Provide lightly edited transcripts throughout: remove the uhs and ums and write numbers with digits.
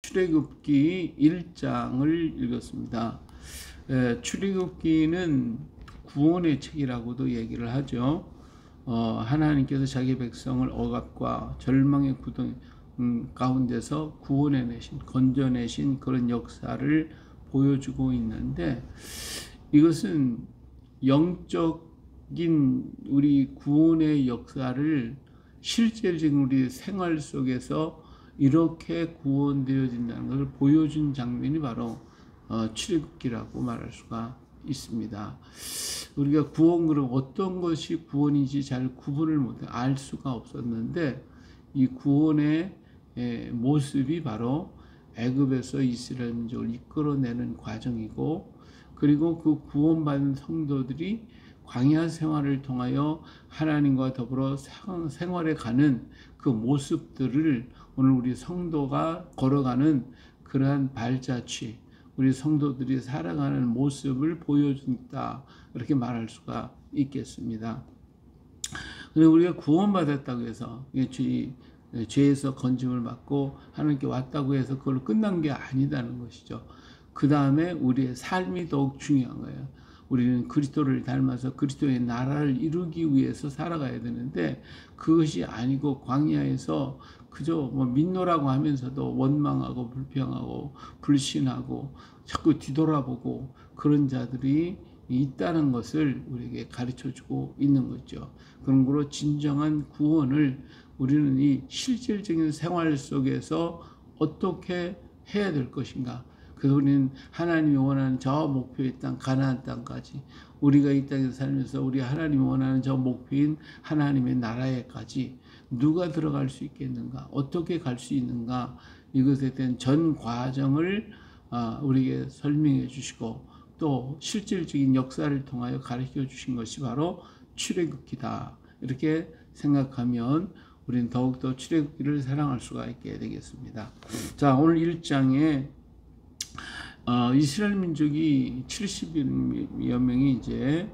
출애굽기 1장을 읽었습니다. 출애굽기는 구원의 책이라고도 얘기를 하죠. 하나님께서 자기 백성을 억압과 절망의 구덩이 가운데서 구원해내신, 건져내신 그런 역사를 보여주고 있는데, 이것은 영적인 우리 구원의 역사를 실제적인 우리 생활 속에서 이렇게 구원되어진다는 것을 보여준 장면이 바로 출애굽기라고 말할 수가 있습니다. 우리가 구원, 그럼 어떤 것이 구원인지 잘 구분을 못해 알 수가 없었는데, 이 구원의 모습이 바로 애굽에서 이스라엘 민족을 이끌어내는 과정이고, 그리고 그 구원받은 성도들이 광야 생활을 통하여 하나님과 더불어 생활해 가는 그 모습들을 오늘 우리 성도가 걸어가는 그러한 발자취, 우리 성도들이 살아가는 모습을 보여준다, 이렇게 말할 수가 있겠습니다. 그리고 우리가 구원받았다고 해서 죄에서 건짐을 받고 하나님께 왔다고 해서 그걸로 끝난 게 아니다는 것이죠. 그 다음에 우리의 삶이 더욱 중요한 거예요. 우리는 그리스도를 닮아서 그리스도의 나라를 이루기 위해서 살아가야 되는데, 그것이 아니고 광야에서 그저 민노라고 하면서도 원망하고 불평하고 불신하고 자꾸 뒤돌아보고 그런 자들이 있다는 것을 우리에게 가르쳐주고 있는 거죠. 그런 거로 진정한 구원을 우리는 이 실질적인 생활 속에서 어떻게 해야 될 것인가. 그래서 우리는 하나님이 원하는 저 목표의 땅, 가나안 땅까지, 우리가 이 땅에서 살면서 우리 하나님이 원하는 저 목표인 하나님의 나라에까지 누가 들어갈 수 있겠는가, 어떻게 갈 수 있는가, 이것에 대한 전 과정을 우리에게 설명해 주시고, 또 실질적인 역사를 통하여 가르쳐 주신 것이 바로 출애굽기다, 이렇게 생각하면 우리는 더욱더 출애굽기를 사랑할 수가 있게 되겠습니다. 자, 오늘 1장에 이스라엘 민족이 70여 명이 이제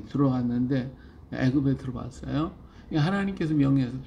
들어왔는데, 애굽에 들어왔어요. 하나님께서 명령해서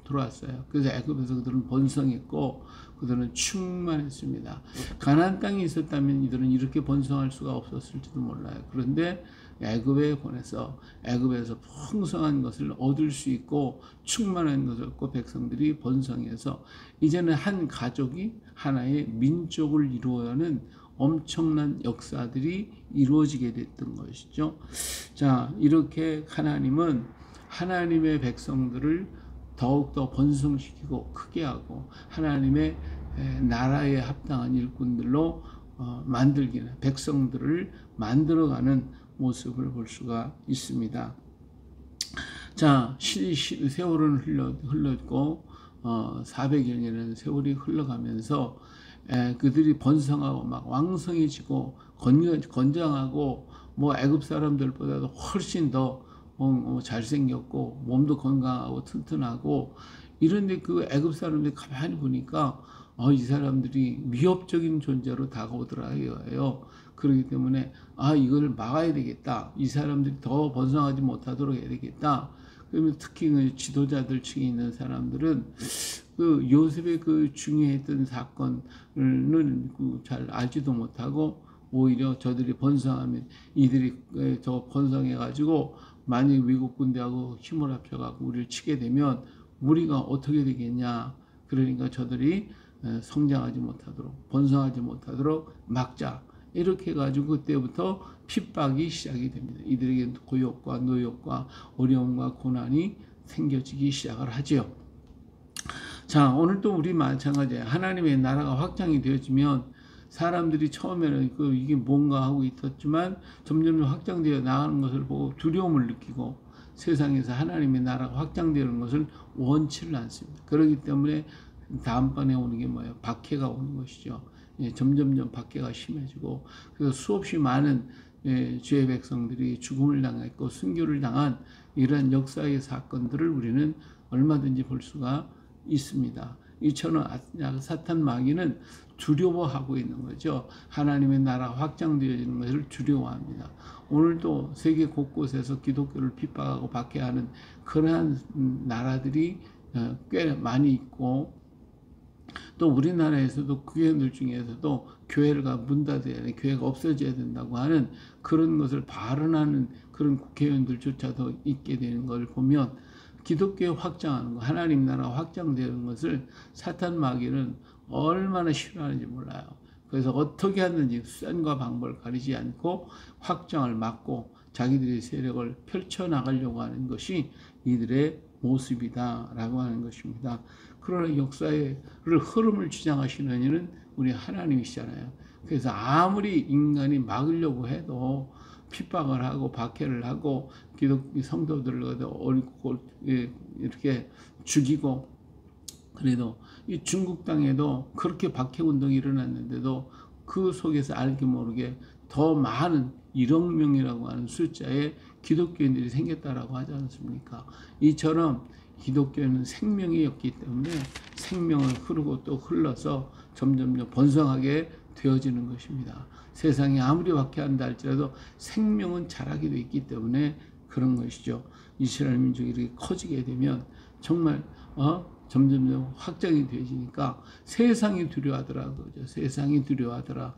들어왔어요. 그래서 애굽에서 그들은 번성했고 그들은 충만했습니다. 가나안 땅에 있었다면 이들은 이렇게 번성할 수가 없었을지도 몰라요. 그런데 애굽에 보내서 애굽에서 풍성한 것을 얻을 수 있고 충만한 것을 얻고 백성들이 번성해서 이제는 한 가족이 하나의 민족을 이루어가는 엄청난 역사들이 이루어지게 됐던 것이죠. 자, 이렇게 하나님은 하나님의 백성들을 더욱더 번성시키고 크게 하고 하나님의 나라에 합당한 일꾼들로 만들기는, 백성들을 만들어가는 모습을 볼 수가 있습니다. 자, 세월은 흘렀고 400여 년의 세월이 흘러가면서 그들이 번성하고 막 왕성해지고 건장하고 애굽 사람들보다도 훨씬 더 잘생겼고 몸도 건강하고 튼튼하고 이런데, 그 애굽 사람들이 가만히 보니까 이 사람들이 위협적인 존재로 다가오더라고요. 그렇기 때문에 이걸 막아야 되겠다, 이 사람들이 더 번성하지 못하도록 해야 되겠다. 그러면 특히 그 지도자들 층에 있는 사람들은 그 요셉의 그 중요했던 사건을 잘 알지도 못하고, 오히려 저들이 번성하면 이들이 저 번성해가지고 만약 외국 군대하고 힘을 합쳐가지고 우리를 치게 되면 우리가 어떻게 되겠냐. 그러니까 저들이 성장하지 못하도록, 번성하지 못하도록 막자, 이렇게 해가지고 그때부터 핍박이 시작이 됩니다. 이들에게 고역과 노역과 어려움과 고난이 생겨지기 시작을 하죠. 자, 오늘도 우리 마찬가지예요. 하나님의 나라가 확장이 되어지면 사람들이 처음에는 이게 뭔가 하고 있었지만 점점 확장되어 나가는 것을 보고 두려움을 느끼고 세상에서 하나님의 나라가 확장되는 것을 원치를 않습니다. 그렇기 때문에 다음번에 오는 게 뭐예요? 박해가 오는 것이죠. 점점점 박해가 심해지고, 그래서 수없이 많은 주의 백성들이 죽음을 당했고 순교를 당한 이러한 역사의 사건들을 우리는 얼마든지 볼 수가 있습니다. 이처럼 사탄 마귀는 두려워하고 있는 거죠. 하나님의 나라가 확장되어지는 것을 두려워합니다. 오늘도 세계 곳곳에서 기독교를 핍박하고 박해하는 그러한 나라들이 꽤 많이 있고, 또 우리나라에서도 교회들 중에서도 교회가 문 닫아야 돼, 교회가 없어져야 된다고 하는 그런 것을 발언하는 그런 국회의원들조차도 있게 되는 걸 보면 기독교 확장하는 거, 하나님 나라 확장되는 것을 사탄 마귀는 얼마나 싫어하는지 몰라요. 그래서 어떻게 하든지 수단과 방법을 가리지 않고 확장을 막고 자기들의 세력을 펼쳐나가려고 하는 것이 이들의 모습이다라고 하는 것입니다. 그러나 역사의 흐름을 주장하시는 이는 우리 하나님이시잖아요. 그래서 아무리 인간이 막으려고 해도 핍박을 하고 박해를 하고 기독교 성도들을 이렇게 죽이고, 그래도 이 중국 땅에도 그렇게 박해 운동이 일어났는데도 그 속에서 알게 모르게 더 많은 1억 명이라고 하는 숫자의 기독교인들이 생겼다라고 하지 않습니까? 이처럼 기독교는 생명이었기 때문에 생명을 흐르고 또 흘러서 점점 번성하게 되어지는 것입니다. 세상이 아무리 박해한다 할지라도 생명은 자라게 돼 있기 때문에 그런 것이죠. 이스라엘 민족이 이렇게 커지게 되면 정말 점점 확장이 되어지니까 세상이 두려워하더라 그러죠. 세상이 두려워하더라.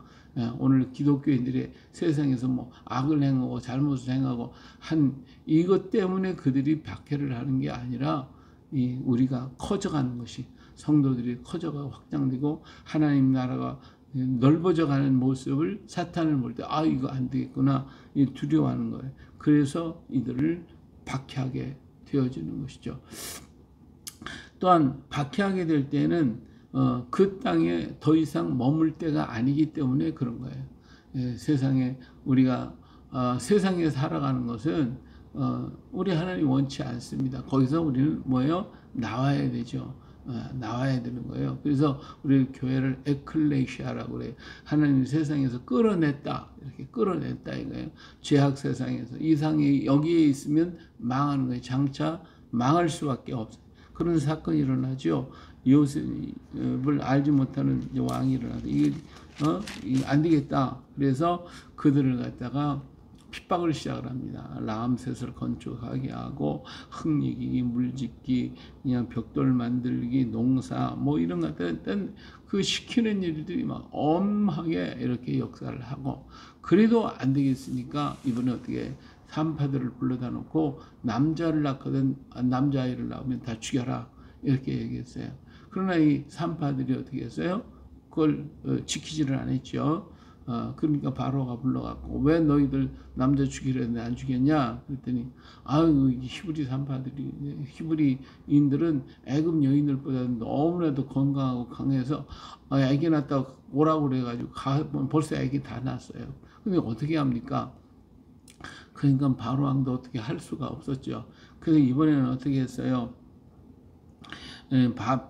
오늘 기독교인들이 세상에서 뭐 악을 행하고 잘못을 행하고 한 이것 때문에 그들이 박해를 하는 게 아니라 우리가 커져가는 것이, 성도들이 커져가 확장되고 하나님 나라가 넓어져가는 모습을 사탄을 볼 때 이거 안 되겠구나 두려워하는 거예요. 그래서 이들을 박해하게 되어지는 것이죠. 또한 박해하게 될 때는 그 땅에 더 이상 머물 때가 아니기 때문에 그런 거예요. 세상에 우리가 세상에 살아가는 것은 우리 하나님 원치 않습니다. 거기서 우리는 뭐예요? 나와야 되죠. 나와야 되는 거예요. 그래서 우리 교회를 에클레시아라고 그래요. 하나님 세상에서 끌어냈다, 이렇게 끌어냈다 이거예요. 죄악 세상에서 이상이 여기에 있으면 망하는 거예요. 장차 망할 수밖에 없어요. 그런 사건이 일어나죠. 요셉을 알지 못하는 왕이 일어나서 이게 안 되겠다. 그래서 그들을 갖다가 핍박을 시작을 합니다. 라암셋을 건축하게 하고 흙이기, 물짓기, 그냥 벽돌 만들기, 농사 뭐 이런 것들 그 시키는 일들이 막 엄하게 이렇게 역사를 하고, 그래도 안 되겠으니까 이번에 어떻게 산파들을 불러다 놓고 남자를 낳거든 남자아이를 낳으면 다 죽여라 이렇게 얘기했어요. 그러나 이 산파들이 어떻게 했어요? 그걸 지키지를 않았죠. 그러니까 바로가 불러갖고 왜 너희들 남자 죽이려 했는데 안 죽였냐? 그랬더니 히브리 산파들이, 히브리인들은 애굽 여인들보다 너무나도 건강하고 강해서 애기 낳았다고 오라고 그래가지고 벌써 애기 다 낳았어요. 근데 어떻게 합니까? 그러니까 바로 왕도 어떻게 할 수가 없었죠. 그래서 이번에는 어떻게 했어요?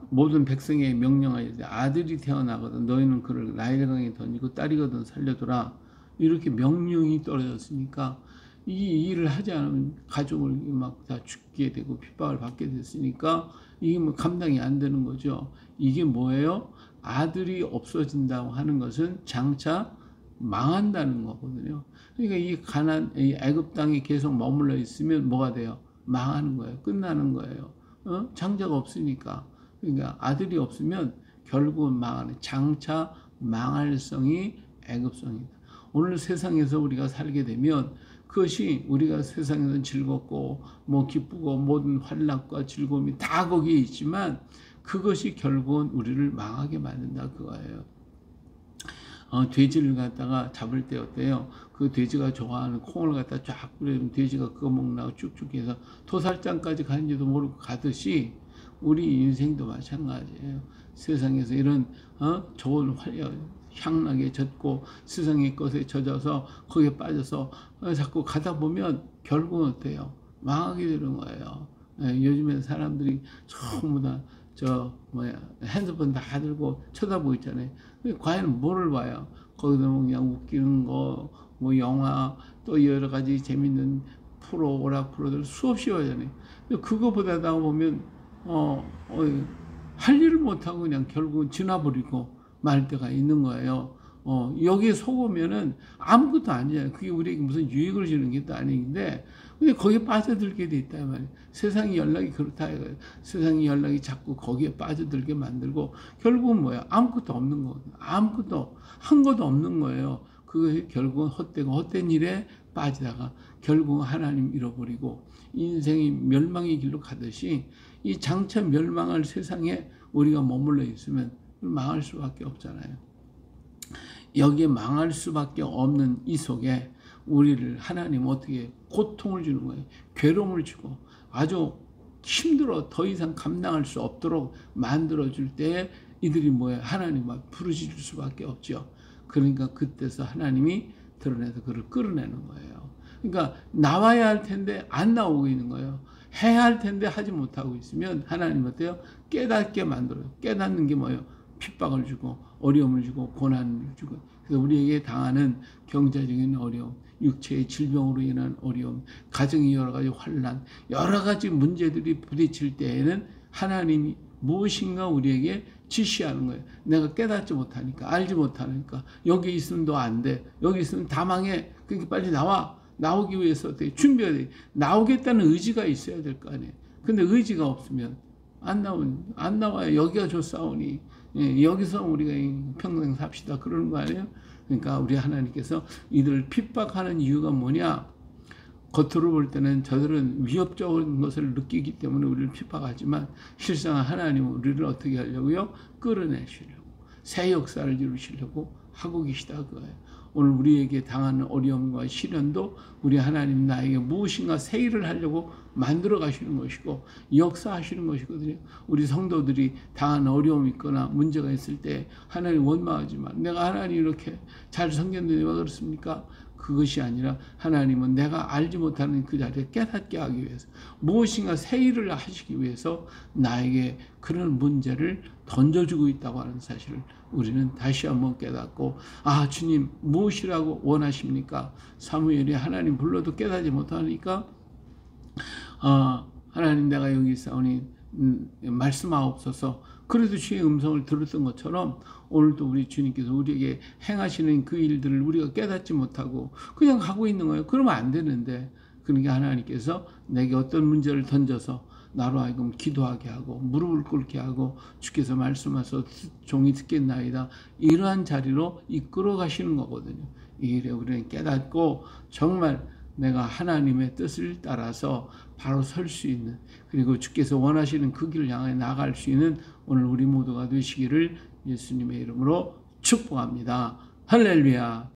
모든 백성에게 명령하여 아들이 태어나거든 너희는 그를 나일강에 던지고 딸이거든 살려두라, 이렇게 명령이 떨어졌으니까 이 일을 하지 않으면 가족을 막 다 죽게 되고 핍박을 받게 됐으니까 이게 뭐 감당이 안 되는 거죠. 이게 뭐예요? 아들이 없어진다고 하는 것은 장차 망한다는 거거든요. 그러니까 이 애굽 땅에 계속 머물러 있으면 뭐가 돼요? 망하는 거예요. 끝나는 거예요. 장자가 없으니까. 그러니까 아들이 없으면 결국은 망하는, 장차 망할 성이 애굽성이다. 오늘 세상에서 우리가 살게 되면 그것이 우리가 세상에서 즐겁고 뭐 기쁘고 모든 환락과 즐거움이 다 거기에 있지만 그것이 결국은 우리를 망하게 만든다 그거예요. 돼지를 갖다가 잡을 때 어때요? 그 돼지가 좋아하는 콩을 갖다 쫙 뿌리면 돼지가 그거 먹나고 쭉쭉 해서 토살장까지 가는지도 모르고 가듯이 우리 인생도 마찬가지예요. 세상에서 이런 좋은 향락에 젖고 세상의 것에 젖어서 거기에 빠져서 자꾸 가다 보면 결국은 어때요? 망하게 되는 거예요. 요즘에 사람들이 전부 다 핸드폰 다 들고 쳐다보고 있잖아요. 과연 뭐를 봐요? 거기서 그냥 웃기는 거, 뭐 영화, 또 여러 가지 재밌는 프로, 오락 프로들 수없이 하잖아요. 그거보다 보면 할 일을 못하고 그냥 결국은 지나버리고 말 때가 있는 거예요. 여기에 속으면은 아무것도 아니에요. 그게 우리에게 무슨 유익을 주는 게 또 아닌데 근데 거기에 빠져들게 돼 있단 말이에요. 세상이 연락이 그렇다 이거예요. 세상이 연락이 자꾸 거기에 빠져들게 만들고 결국은 뭐야? 아무것도 없는 거거든요. 아무것도 한 것도 없는 거예요. 그게 결국은 헛되고 헛된 일에 빠지다가 결국은 하나님 잃어버리고 인생이 멸망의 길로 가듯이 이 장차 멸망할 세상에 우리가 머물러 있으면 망할 수밖에 없잖아요. 여기에 망할 수밖에 없는 이 속에 우리를 하나님 어떻게 고통을 주는 거예요. 괴로움을 주고 아주 힘들어 더 이상 감당할 수 없도록 만들어줄 때에 이들이 뭐예요? 하나님 앞 부르짖을 수밖에 없죠. 그러니까 그때서 하나님이 드러내서 그를 끌어내는 거예요. 그러니까 나와야 할 텐데 안 나오고 있는 거예요. 해야 할 텐데 하지 못하고 있으면 하나님 어때요? 깨닫게 만들어요. 깨닫는 게 뭐예요? 핍박을 주고 어려움을 주고 고난을 주고. 그래서 우리에게 당하는 경제적인 어려움, 육체의 질병으로 인한 어려움, 가정의 여러 가지 환난, 여러 가지 문제들이 부딪힐 때에는 하나님이 무엇인가 우리에게 지시하는 거예요. 내가 깨닫지 못하니까, 알지 못하니까, 여기 있으면 너 안 돼. 여기 있으면 다 망해. 그러니까 빨리 나와. 나오기 위해서 어떻게 준비해야 돼. 나오겠다는 의지가 있어야 될 거 아니에요. 근데 의지가 없으면 안 나와요. 여기가 좋사오니. 예, 여기서 우리가 평생 삽시다. 그러는 거 아니에요? 그러니까 우리 하나님께서 이들을 핍박하는 이유가 뭐냐? 겉으로 볼 때는 저들은 위협적인 것을 느끼기 때문에 우리를 핍박하지만 실상 하나님은 우리를 어떻게 하려고요? 끌어내시려고. 새 역사를 이루시려고 하고 계시다 그거예요. 오늘 우리에게 당하는 어려움과 시련도 우리 하나님 나에게 무엇인가 새 일을 하려고 만들어 가시는 것이고 역사하시는 것이거든요. 우리 성도들이 당한 어려움이 있거나 문제가 있을 때 하나님 원망하지만 내가 하나님 이렇게 잘 섬겼는데 왜 그렇습니까? 그것이 아니라 하나님은 내가 알지 못하는 그 자리에 깨닫게 하기 위해서 무엇인가 새 일을 하시기 위해서 나에게 그런 문제를 던져주고 있다고 하는 사실을 우리는 다시 한번 깨닫고 아 주님 무엇이라고 원하십니까? 사무엘이 하나님 불러도 깨닫지 못하니까 하나님 내가 여기 있사오니 말씀하옵소서. 그래도 주의 음성을 들었던 것처럼 오늘도 우리 주님께서 우리에게 행하시는 그 일들을 우리가 깨닫지 못하고 그냥 가고 있는 거예요. 그러면 안 되는데 그러니까 하나님께서 내게 어떤 문제를 던져서 나로 하여금 기도하게 하고 무릎을 꿇게 하고 주께서 말씀하셔서 종이 듣겠나이다. 이러한 자리로 이끌어 가시는 거거든요. 이 일에 우리는 깨닫고 정말 내가 하나님의 뜻을 따라서 바로 설 수 있는 그리고 주께서 원하시는 그 길을 향해 나갈 수 있는 오늘 우리 모두가 되시기를 예수님의 이름으로 축복합니다. 할렐루야.